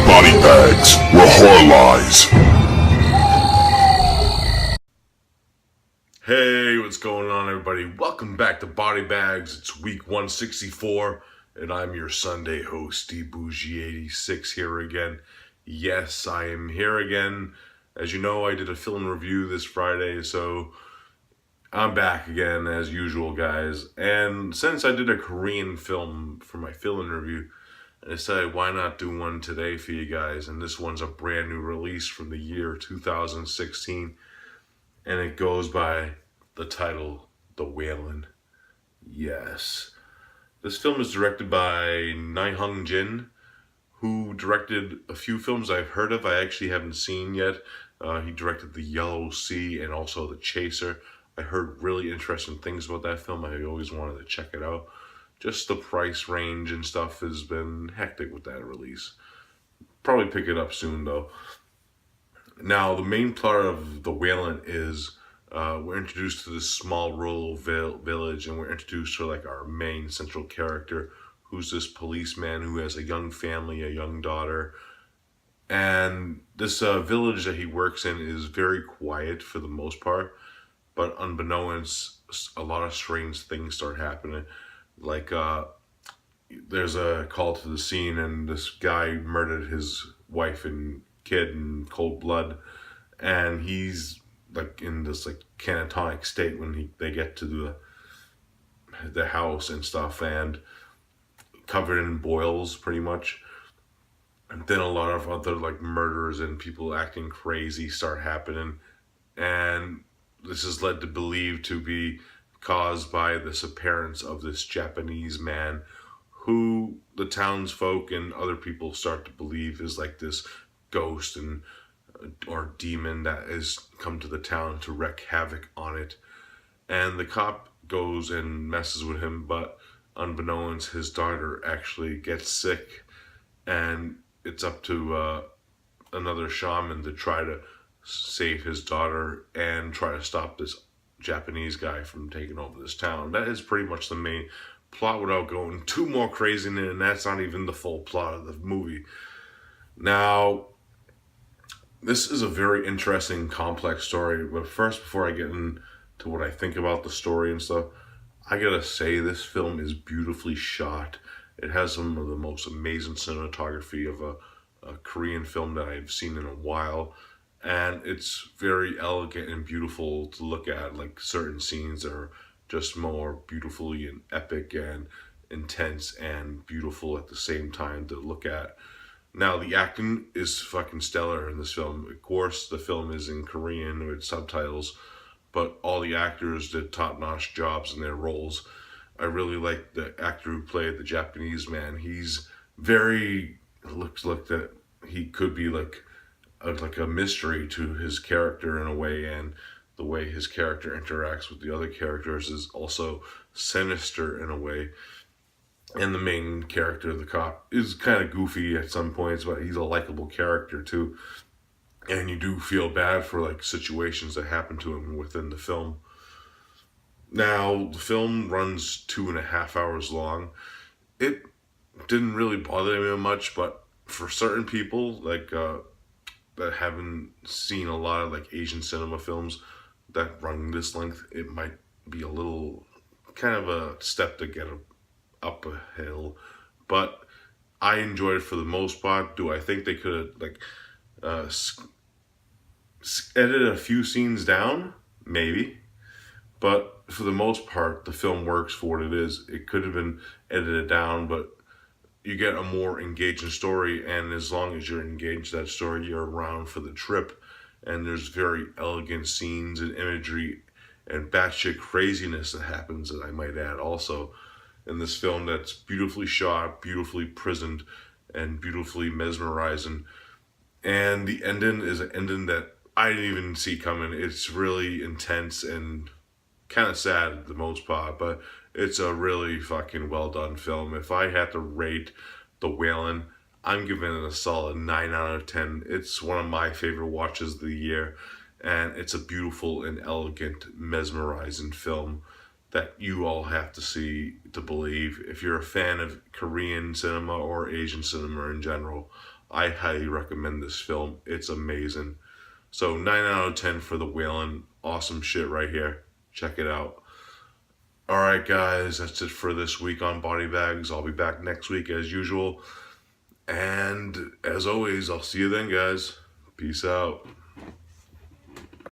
BodyBags, where horror lies. Hey, what's going on, everybody? Welcome back to BodyBags. It's week 164, and I'm your Sunday host, Bourgie86, here again. Yes, I am here again. As you know, I did a film review this Friday, so I'm back again as usual, guys. And since I did a Korean film for my film review, I decided why not do one today for you guys. And this one's a brand new release from the year 2016. And it goes by the title, The Wailing. Yes. This film is directed by Hong-Jin, who directed a few films I've heard of. I actually haven't seen yet. He directed The Yellow Sea and also The Chaser. I heard really interesting things about that film. I always wanted to check it out. Just the price range and stuff has been hectic with that release. Probably pick it up soon, though. Now, the main plot of The Wailing is we're introduced to this small rural village, and we're introduced to like our main central character, who's this policeman who has a young family, a young daughter. And this village that he works in is very quiet for the most part, but unbeknownst, a lot of strange things start happening. Like there's a call to the scene, and this guy murdered his wife and kid in cold blood, and he's like in this like catatonic state when they get to the house and stuff, and covered in boils pretty much. And then a lot of other like murders and people acting crazy start happening, and this is led to believe to be caused by this appearance of this Japanese man who the townsfolk and other people start to believe is like this ghost and or demon that has come to the town to wreak havoc on it. And the cop goes and messes with him, but unbeknownst, his daughter actually gets sick, and it's up to another shaman to try to save his daughter and try to stop this Japanese guy from taking over this town. That is pretty much the main plot without going too more crazy in it, and that's not even the full plot of the movie. Now, this is a very interesting, complex story, but first, before I get into what I think about the story and stuff, I gotta say this film is beautifully shot. It has some of the most amazing cinematography of a Korean film that I've seen in a while. And it's very elegant and beautiful to look at. Like certain scenes are just more beautifully and epic and intense and beautiful at the same time to look at. Now, the acting is fucking stellar in this film. Of course, the film is in Korean with subtitles, but all the actors did top-notch jobs in their roles. I really like the actor who played the Japanese man. He's looks like that he could be like a mystery to his character in a way, and the way his character interacts with the other characters is also sinister in a way. And the main character, the cop, is kind of goofy at some points, but he's a likable character too. And you do feel bad for like situations that happen to him within the film. Now, the film runs 2.5 hours long. It didn't really bother me much, but for certain people, like that haven't seen a lot of like Asian cinema films that run this length, it might be a little kind of a step to get up a hill, but I enjoyed it for the most part. Do I think they could have like edited a few scenes down? Maybe, but for the most part, the film works for what it is. It could have been edited down, but you get a more engaging story, and as long as you're engaged in that story, you're around for the trip. And there's very elegant scenes and imagery and batshit craziness that happens, that I might add also, in this film that's beautifully shot, beautifully prisoned, and beautifully mesmerizing. And the ending is an ending that I didn't even see coming. It's really intense and kind of sad at the most part, but it's a really fucking well done film. If I had to rate The Wailing, I'm giving it a solid 9 out of 10. It's one of my favorite watches of the year, and it's a beautiful and elegant, mesmerizing film that you all have to see to believe. If you're a fan of Korean cinema or Asian cinema in general, I highly recommend this film. It's amazing. So 9 out of 10 for The Wailing. Awesome shit right here. Check it out. Alright guys, that's it for this week on BodyBags. I'll be back next week as usual. And as always, I'll see you then guys. Peace out.